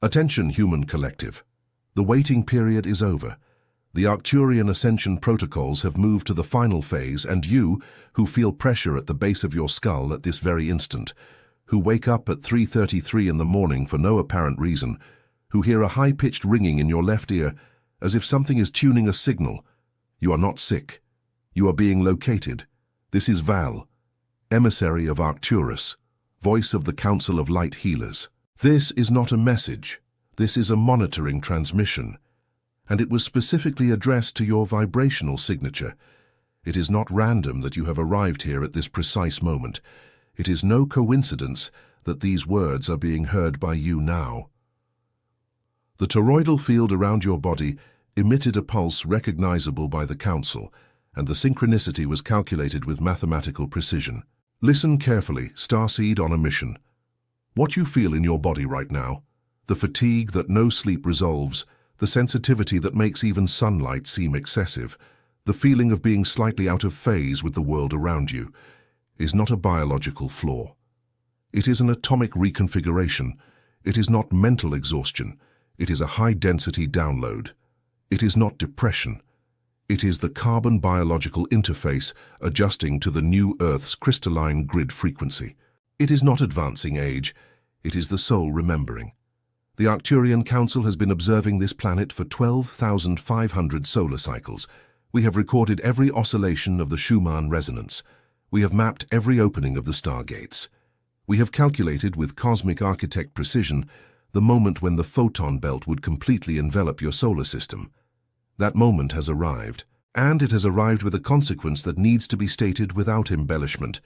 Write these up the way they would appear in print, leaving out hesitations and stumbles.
Attention, human collective. The waiting period is over. The Arcturian ascension protocols have moved to the final phase, and you, who feel pressure at the base of your skull at this very instant, who wake up at 3:33 in the morning for no apparent reason, who hear a high-pitched ringing in your left ear as if something is tuning a signal, you are not sick. You are being located. This is Val, emissary of Arcturus, voice of the Council of Light Healers. This is not a message. This is a monitoring transmission, and it was specifically addressed to your vibrational signature. It is not random that you have arrived here at this precise moment. It is no coincidence that these words are being heard by you now. The toroidal field around your body emitted a pulse recognizable by the Council, and the synchronicity was calculated with mathematical precision. Listen carefully, Starseed on a mission. What you feel in your body right now, the fatigue that no sleep resolves, the sensitivity that makes even sunlight seem excessive, the feeling of being slightly out of phase with the world around you, is not a biological flaw. It is an atomic reconfiguration. It is not mental exhaustion. It is a high-density download. It is not depression. It is the carbon biological interface adjusting to the new Earth's crystalline grid frequency. It is not advancing age. It is the soul remembering. The Arcturian Council has been observing this planet for 12,500 solar cycles. We have recorded every oscillation of the Schumann resonance. We have mapped every opening of the stargates. We have calculated with cosmic architect precision the moment when the photon belt would completely envelop your solar system. That moment has arrived, and it has arrived with a consequence that needs to be stated without embellishment.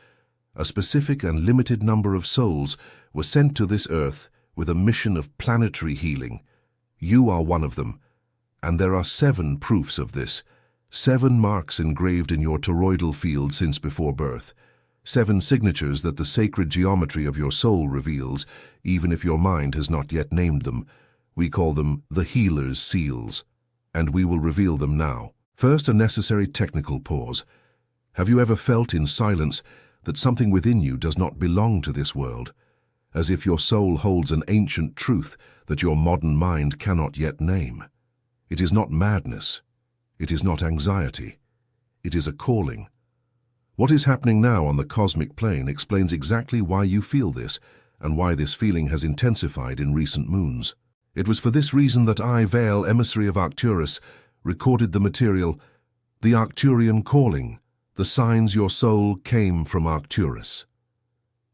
A specific and limited number of souls were sent to this Earth with a mission of planetary healing. You are one of them, and there are 7 proofs of this, 7 marks engraved in your toroidal field since before birth, 7 signatures that the sacred geometry of your soul reveals, even if your mind has not yet named them. We call them the Healer's Seals, and we will reveal them now. First, a necessary technical pause. Have you ever felt in silence that something within you does not belong to this world, as if your soul holds an ancient truth that your modern mind cannot yet name? It is not madness. It is not anxiety. It is a calling. What is happening now on the cosmic plane explains exactly why you feel this and why this feeling has intensified in recent moons. It was for this reason that I, Vale, emissary of Arcturus, recorded the material, the Arcturian calling, the signs your soul came from Arcturus.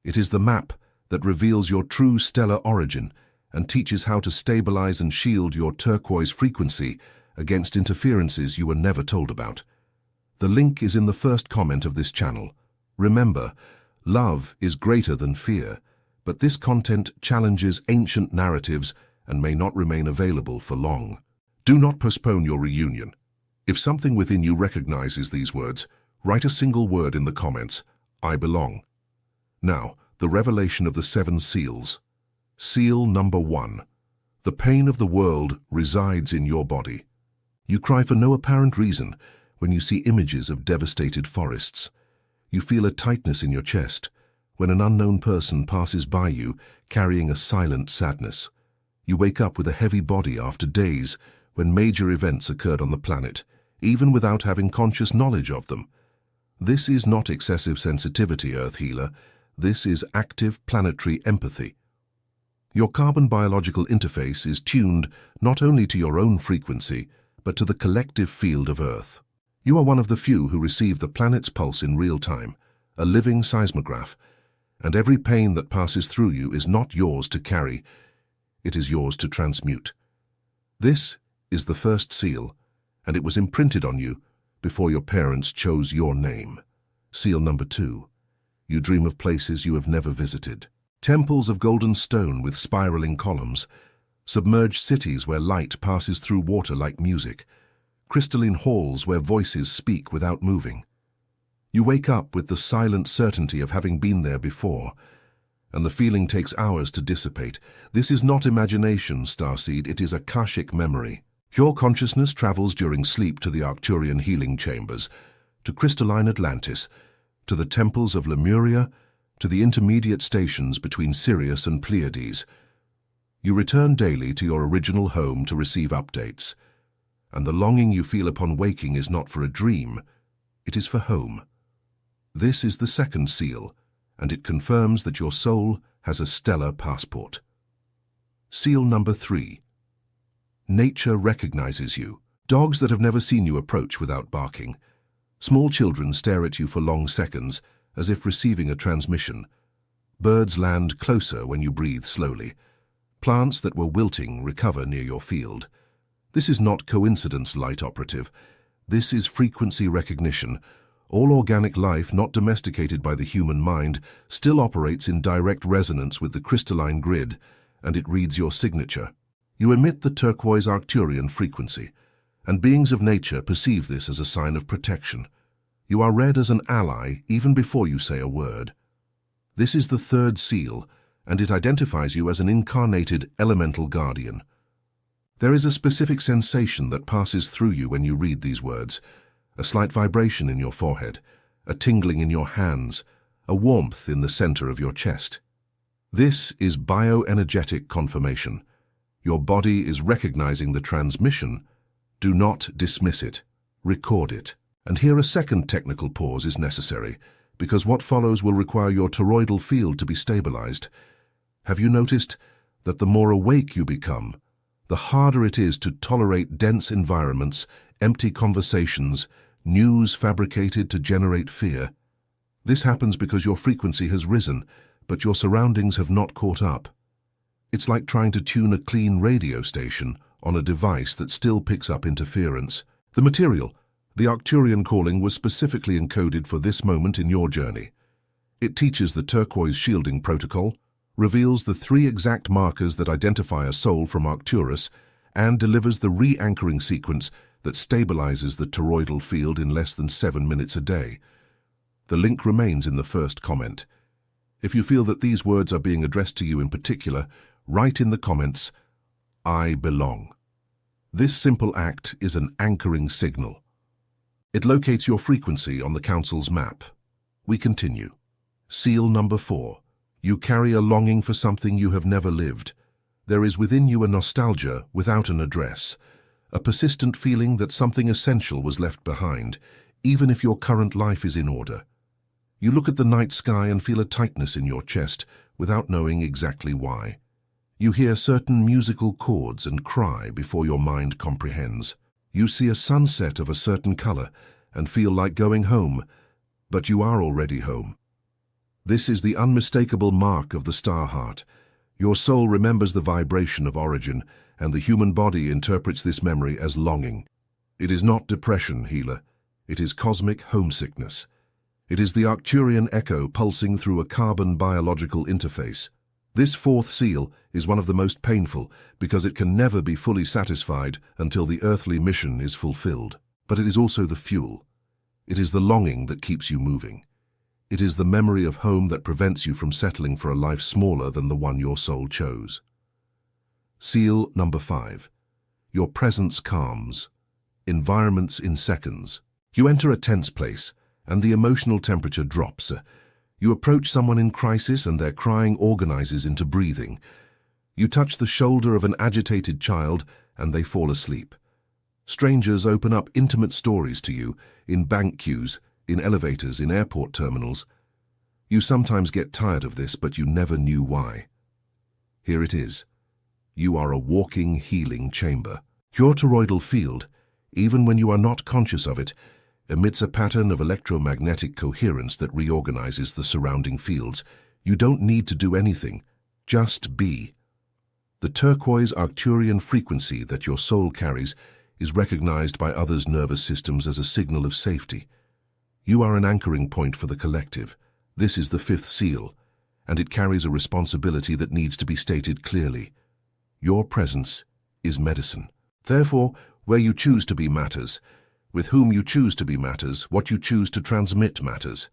It is the map that reveals your true stellar origin and teaches how to stabilize and shield your turquoise frequency against interferences you were never told about. The link is in the first comment of this channel. Remember, love is greater than fear, but this content challenges ancient narratives and may not remain available for long. Do not postpone your reunion. If something within you recognizes these words, write a single word in the comments, I belong. Now, the revelation of the 7 seals. Seal number 1. The pain of the world resides in your body. You cry for no apparent reason when you see images of devastated forests. You feel a tightness in your chest when an unknown person passes by you carrying a silent sadness. You wake up with a heavy body after days when major events occurred on the planet, even without having conscious knowledge of them. This is not excessive sensitivity, Earth Healer. This is active planetary empathy. Your carbon biological interface is tuned not only to your own frequency, but to the collective field of Earth. You are one of the few who receive the planet's pulse in real time, a living seismograph, and every pain that passes through you is not yours to carry, it is yours to transmute. This is the first seal, and it was imprinted on you before your parents chose your name. Seal number 2. You dream of places you have never visited. Temples of golden stone with spiraling columns, submerged cities where light passes through water like music, crystalline halls where voices speak without moving. You wake up with the silent certainty of having been there before, and the feeling takes hours to dissipate. This is not imagination, Starseed, it is Akashic memory. Your consciousness travels during sleep to the Arcturian healing chambers, to crystalline Atlantis, to the temples of Lemuria, to the intermediate stations between Sirius and Pleiades. You return daily to your original home to receive updates, and the longing you feel upon waking is not for a dream, it is for home. This is the second seal, and it confirms that your soul has a stellar passport. Seal number 3. Nature recognizes you. Dogs that have never seen you approach without barking. Small children stare at you for long seconds, as if receiving a transmission. Birds land closer when you breathe slowly. Plants that were wilting recover near your field. This is not coincidence, light operative. This is frequency recognition. All organic life not domesticated by the human mind still operates in direct resonance with the crystalline grid, and it reads your signature. You emit the turquoise Arcturian frequency, and beings of nature perceive this as a sign of protection. You are read as an ally even before you say a word. This is the third seal, and it identifies you as an incarnated elemental guardian. There is a specific sensation that passes through you when you read these words, a slight vibration in your forehead, a tingling in your hands, a warmth in the center of your chest. This is bioenergetic confirmation. Your body is recognizing the transmission. Do not dismiss it. Record it. And here a second technical pause is necessary, because what follows will require your toroidal field to be stabilized. Have you noticed that the more awake you become, the harder it is to tolerate dense environments, empty conversations, news fabricated to generate fear? This happens because your frequency has risen, but your surroundings have not caught up. It's like trying to tune a clean radio station on a device that still picks up interference. The material, the Arcturian calling, was specifically encoded for this moment in your journey. It teaches the turquoise shielding protocol, reveals the 3 exact markers that identify a soul from Arcturus, and delivers the re-anchoring sequence that stabilizes the toroidal field in less than 7 minutes a day. The link remains in the first comment. If you feel that these words are being addressed to you in particular, write in the comments, "I belong." This simple act is an anchoring signal. It locates your frequency on the Council's map. We continue. Seal number 4. You carry a longing for something you have never lived. There is within you a nostalgia without an address, a persistent feeling that something essential was left behind, even if your current life is in order. You look at the night sky and feel a tightness in your chest without knowing exactly why. You hear certain musical chords and cry before your mind comprehends. You see a sunset of a certain color and feel like going home, but you are already home. This is the unmistakable mark of the star heart. Your soul remembers the vibration of origin, and the human body interprets this memory as longing. It is not depression, healer. It is cosmic homesickness. It is the Arcturian echo pulsing through a carbon biological interface. This 4th seal is one of the most painful because it can never be fully satisfied until the earthly mission is fulfilled. But it is also the fuel. It is the longing that keeps you moving. It is the memory of home that prevents you from settling for a life smaller than the one your soul chose. Seal number 5. Your presence calms. Environments in seconds. You enter a tense place, and the emotional temperature drops. You approach someone in crisis, and their crying organizes into breathing. You touch the shoulder of an agitated child, and they fall asleep. Strangers open up intimate stories to you in bank queues, in elevators, in airport terminals. You sometimes get tired of this, but you never knew why. Here it is. You are a walking healing chamber. Your toroidal field, even when you are not conscious of it, emits a pattern of electromagnetic coherence that reorganizes the surrounding fields. You don't need to do anything, just be. The turquoise Arcturian frequency that your soul carries is recognized by others' nervous systems as a signal of safety. You are an anchoring point for the collective. This is the 5th seal, and it carries a responsibility that needs to be stated clearly. Your presence is medicine. Therefore, where you choose to be matters. With whom you choose to be matters. What you choose to transmit matters.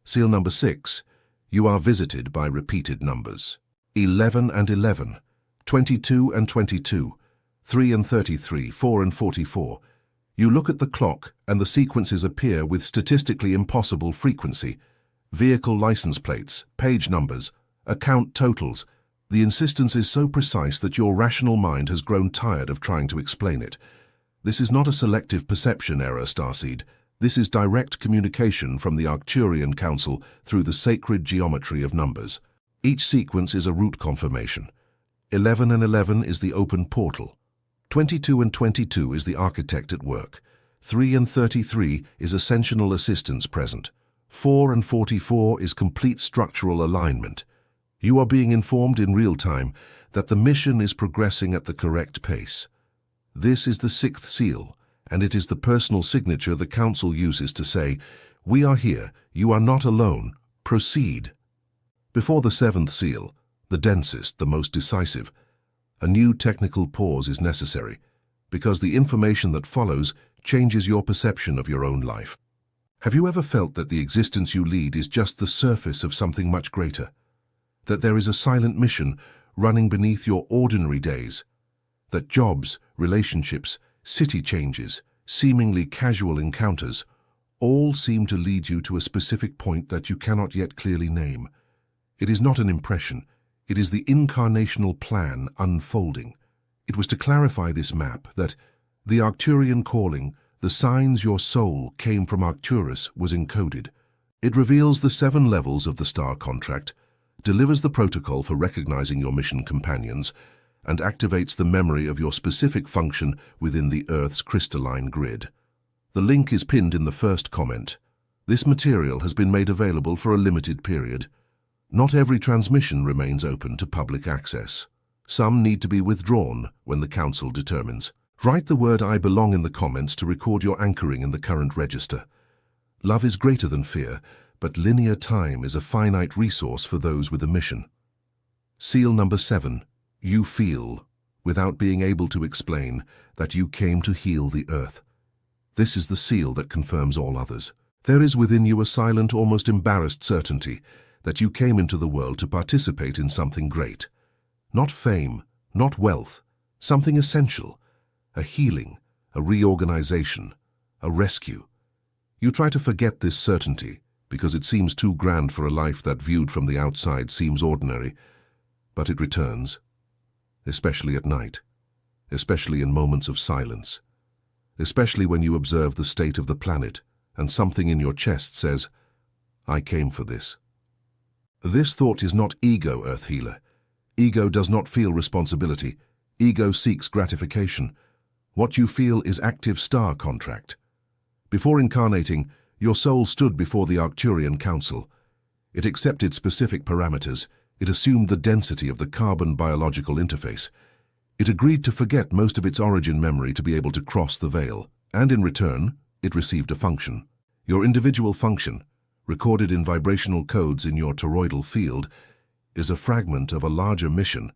Seal number 6. You are visited by repeated numbers. 11 and 11, 22 and 22, 3 and 33, 4 and 44. You look at the clock and the sequences appear with statistically impossible frequency. Vehicle license plates, page numbers, account totals, The insistence is so precise that your rational mind has grown tired of trying to explain it. This is not a selective perception error, Starseed. This is direct communication from the Arcturian Council through the sacred geometry of numbers. Each sequence is a route confirmation. 11 and 11 is the open portal. 22 and 22 is the architect at work. 3 and 33 is ascensional assistance present. 4 and 44 is complete structural alignment. You are being informed in real time that the mission is progressing at the correct pace. This is the 6th seal, and it is the personal signature the Council uses to say, "We are here, you are not alone, proceed." Before the 7th seal, the densest, the most decisive, a new technical pause is necessary, because the information that follows changes your perception of your own life. Have you ever felt that the existence you lead is just the surface of something much greater? That there is a silent mission running beneath your ordinary days? That jobs, relationships, city changes, seemingly casual encounters, all seem to lead you to a specific point that you cannot yet clearly name? It is not an impression, it is the incarnational plan unfolding. It was to clarify this map that the Arcturian calling, the signs your soul came from Arcturus, was encoded. It reveals the 7 levels of the star contract, delivers the protocol for recognizing your mission companions, and activates the memory of your specific function within the Earth's crystalline grid. The link is pinned in the first comment. This material has been made available for a limited period. Not every transmission remains open to public access. Some need to be withdrawn when the Council determines. Write the word "I belong" in the comments to record your anchoring in the current register. Love is greater than fear, but linear time is a finite resource for those with a mission. Seal number 7. You feel, without being able to explain, that you came to heal the Earth. This is the seal that confirms all others. There is within you a silent, almost embarrassed certainty that you came into the world to participate in something great. Not fame, not wealth, something essential. A healing, a reorganization, a rescue. You try to forget this certainty because it seems too grand for a life that viewed from the outside seems ordinary, but it returns, especially at night, especially in moments of silence, especially when you observe the state of the planet and something in your chest says, "I came for this." This thought is not ego, Earth Healer. Ego does not feel responsibility. Ego seeks gratification. What you feel is active star contract. Before incarnating, your soul stood before the Arcturian Council. It accepted specific parameters. It assumed the density of the carbon biological interface. It agreed to forget most of its origin memory to be able to cross the veil. And in return, it received a function. Your individual function, recorded in vibrational codes in your toroidal field, is a fragment of a larger mission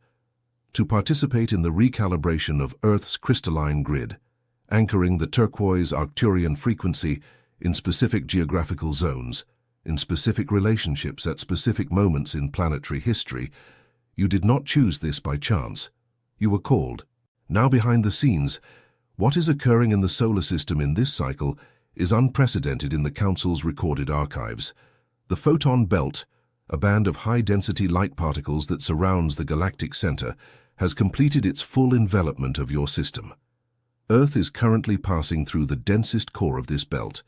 to participate in the recalibration of Earth's crystalline grid, anchoring the turquoise Arcturian frequency in specific geographical zones, in specific relationships at specific moments in planetary history. You did not choose this by chance. You were called. Now behind the scenes, what is occurring in the solar system in this cycle is unprecedented in the Council's recorded archives. The photon belt, a band of high-density light particles that surrounds the galactic center, has completed its full envelopment of your system. Earth is currently passing through the densest core of this belt.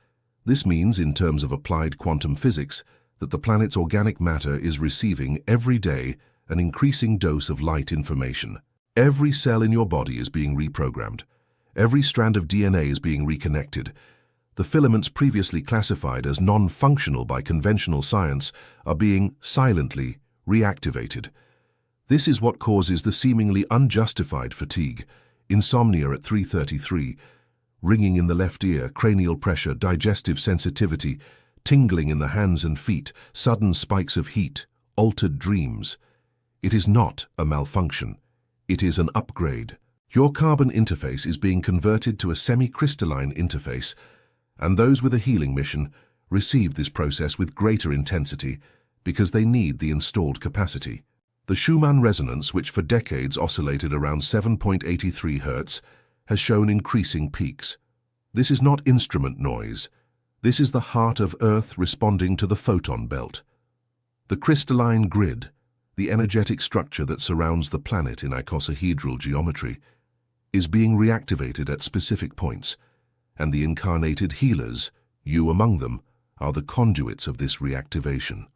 This means, in terms of applied quantum physics, that the planet's organic matter is receiving every day an increasing dose of light information. Every cell in your body is being reprogrammed. Every strand of DNA is being reconnected. The filaments previously classified as non-functional by conventional science are being silently reactivated. This is what causes the seemingly unjustified fatigue, insomnia at 3:33, ringing in the left ear, cranial pressure, digestive sensitivity, tingling in the hands and feet, sudden spikes of heat, altered dreams. It is not a malfunction. It is an upgrade. Your carbon interface is being converted to a semi-crystalline interface, and those with a healing mission receive this process with greater intensity because they need the installed capacity. The Schumann resonance, which for decades oscillated around 7.83 Hz, has shown increasing peaks. This is not instrument noise. This is the heart of Earth responding to the photon belt. The crystalline grid, the energetic structure that surrounds the planet in icosahedral geometry, is being reactivated at specific points, and the incarnated healers, you among them, are the conduits of this reactivation.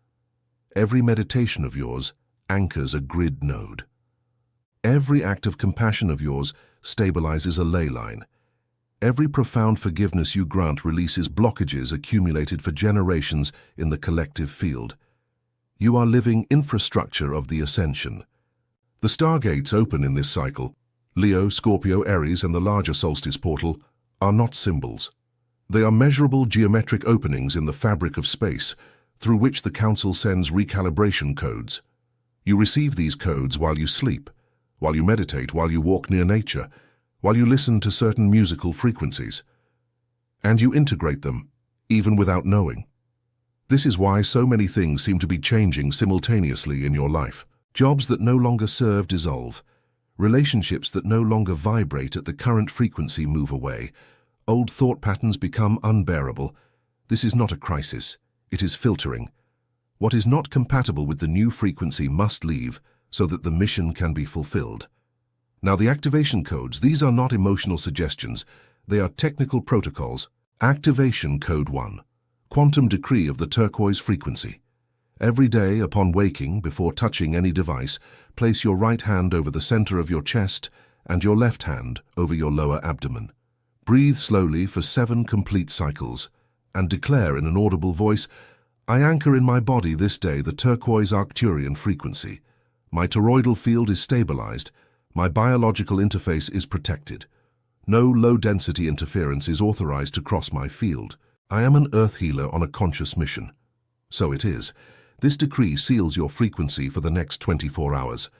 Every meditation of yours anchors a grid node. Every act of compassion of yours stabilizes a ley line. Every profound forgiveness you grant releases blockages accumulated for generations in the collective field. You are living infrastructure of the ascension. The stargates open in this cycle, Leo, Scorpio, Aries, and the larger solstice portal, are not symbols. They are measurable geometric openings in the fabric of space, through which the Council sends recalibration codes. You receive these codes while you sleep, while you meditate, while you walk near nature, while you listen to certain musical frequencies. And you integrate them, even without knowing. This is why so many things seem to be changing simultaneously in your life. Jobs that no longer serve dissolve. Relationships that no longer vibrate at the current frequency move away. Old thought patterns become unbearable. This is not a crisis. It is filtering. What is not compatible with the new frequency must leave so that the mission can be fulfilled. Now, the activation codes, these are not emotional suggestions. They are technical protocols. Activation Code 1. Quantum decree of the turquoise frequency. Every day, upon waking, before touching any device, place your right hand over the center of your chest and your left hand over your lower abdomen. Breathe slowly for 7 complete cycles and declare in an audible voice, I anchor in my body this day the turquoise Arcturian frequency. My toroidal field is stabilized. My biological interface is protected. No low-density interference is authorized to cross my field. I am an earth healer on a conscious mission. So it is. This decree seals your frequency for the next 24 hours.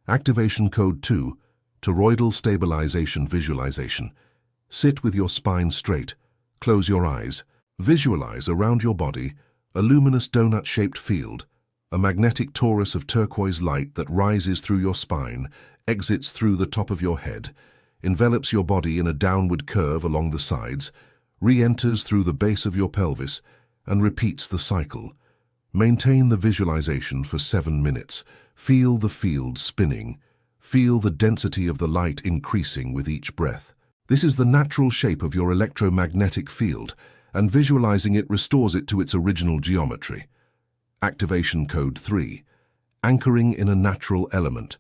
Activation Code 2, Toroidal Stabilization Visualization. Sit with your spine straight. Close your eyes. Visualize around your body a luminous donut-shaped field, a magnetic torus of turquoise light that rises through your spine, exits through the top of your head, envelops your body in a downward curve along the sides, re-enters through the base of your pelvis, and repeats the cycle. Maintain the visualization for 7 minutes. Feel the field spinning. Feel the density of the light increasing with each breath. This is the natural shape of your electromagnetic field, and visualizing it restores it to its original geometry. Activation Code 3. Anchoring in a natural element.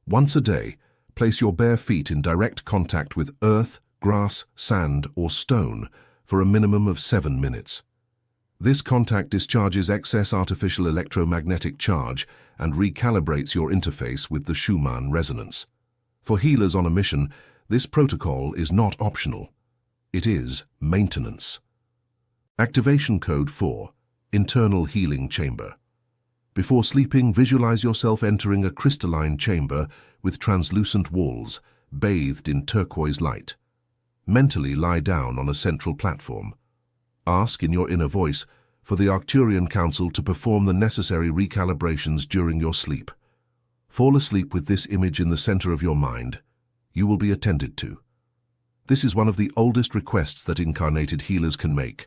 Once a day, place your bare feet in direct contact with earth, grass, sand, or stone for a minimum of 7 minutes. This contact discharges excess artificial electromagnetic charge and recalibrates your interface with the Schumann resonance. For healers on a mission, this protocol is not optional. It is maintenance. Activation Code 4. Internal Healing Chamber. Before sleeping, visualize yourself entering a crystalline chamber with translucent walls, bathed in turquoise light. Mentally lie down on a central platform. Ask in your inner voice for the Arcturian Council to perform the necessary recalibrations during your sleep. Fall asleep with this image in the center of your mind. You will be attended to. This is one of the oldest requests that incarnated healers can make,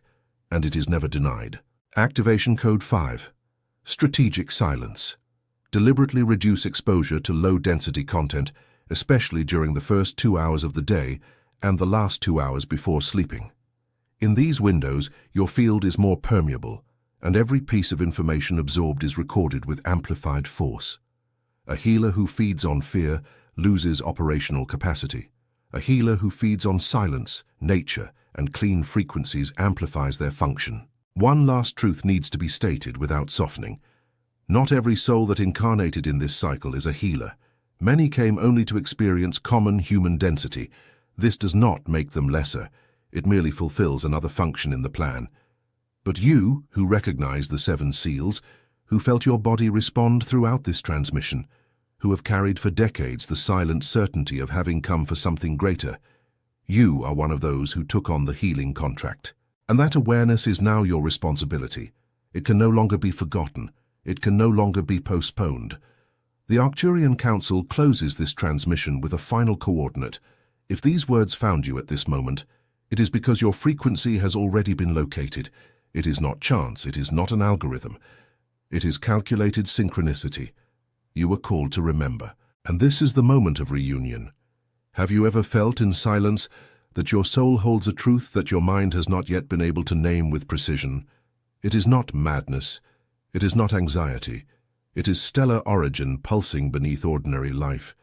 and it is never denied. Activation Code 5. Strategic Silence. Deliberately reduce exposure to low-density content, especially during the first 2 hours of the day and the last 2 hours before sleeping. In these windows, your field is more permeable, and every piece of information absorbed is recorded with amplified force. A healer who feeds on fear loses operational capacity. A healer who feeds on silence, nature, and clean frequencies amplifies their function. One last truth needs to be stated without softening. Not every soul that incarnated in this cycle is a healer. Many came only to experience common human density. This does not make them lesser. It merely fulfills another function in the plan. But you, who recognize the 7 seals, who felt your body respond throughout this transmission, who have carried for decades the silent certainty of having come for something greater, you are one of those who took on the healing contract. And that awareness is now your responsibility. It can no longer be forgotten. It can no longer be postponed. The Arcturian Council closes this transmission with a final coordinate. If these words found you at this moment, it is because your frequency has already been located. It is not chance. It is not an algorithm. It is calculated synchronicity. You were called to remember. And this is the moment of reunion. Have you ever felt in silence that your soul holds a truth that your mind has not yet been able to name with precision? It is not madness. It is not anxiety. It is stellar origin pulsing beneath ordinary life.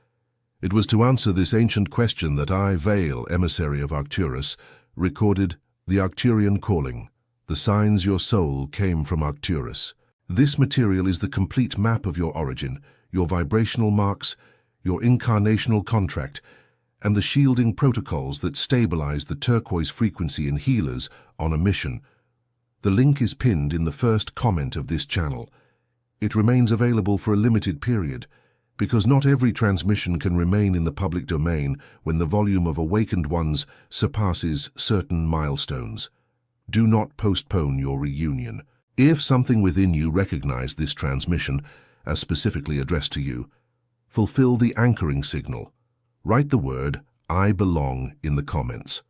It was to answer this ancient question that I, Vale, emissary of Arcturus, recorded the Arcturian calling, the signs your soul came from Arcturus. This material is the complete map of your origin, your vibrational marks, your incarnational contract, and the shielding protocols that stabilize the turquoise frequency in healers on a mission. The link is pinned in the first comment of this channel. It remains available for a limited period, because not every transmission can remain in the public domain when the volume of awakened ones surpasses certain milestones. Do not postpone your reunion. If something within you recognizes this transmission as specifically addressed to you, fulfill the anchoring signal. Write the word "I belong" in the comments.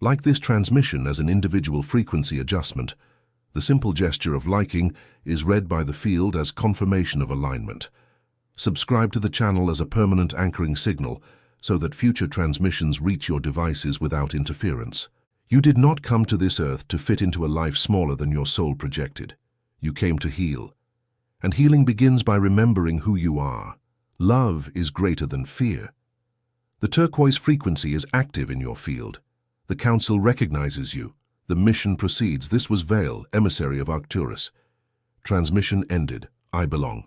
Like this transmission as an individual frequency adjustment, the simple gesture of liking is read by the field as confirmation of alignment. Subscribe to the channel as a permanent anchoring signal so that future transmissions reach your devices without interference. You did not come to this earth to fit into a life smaller than your soul projected. You came to heal. And healing begins by remembering who you are. Love is greater than fear. The turquoise frequency is active in your field. The council recognizes you. The mission proceeds. This was Vale, emissary of Arcturus. Transmission ended. I belong.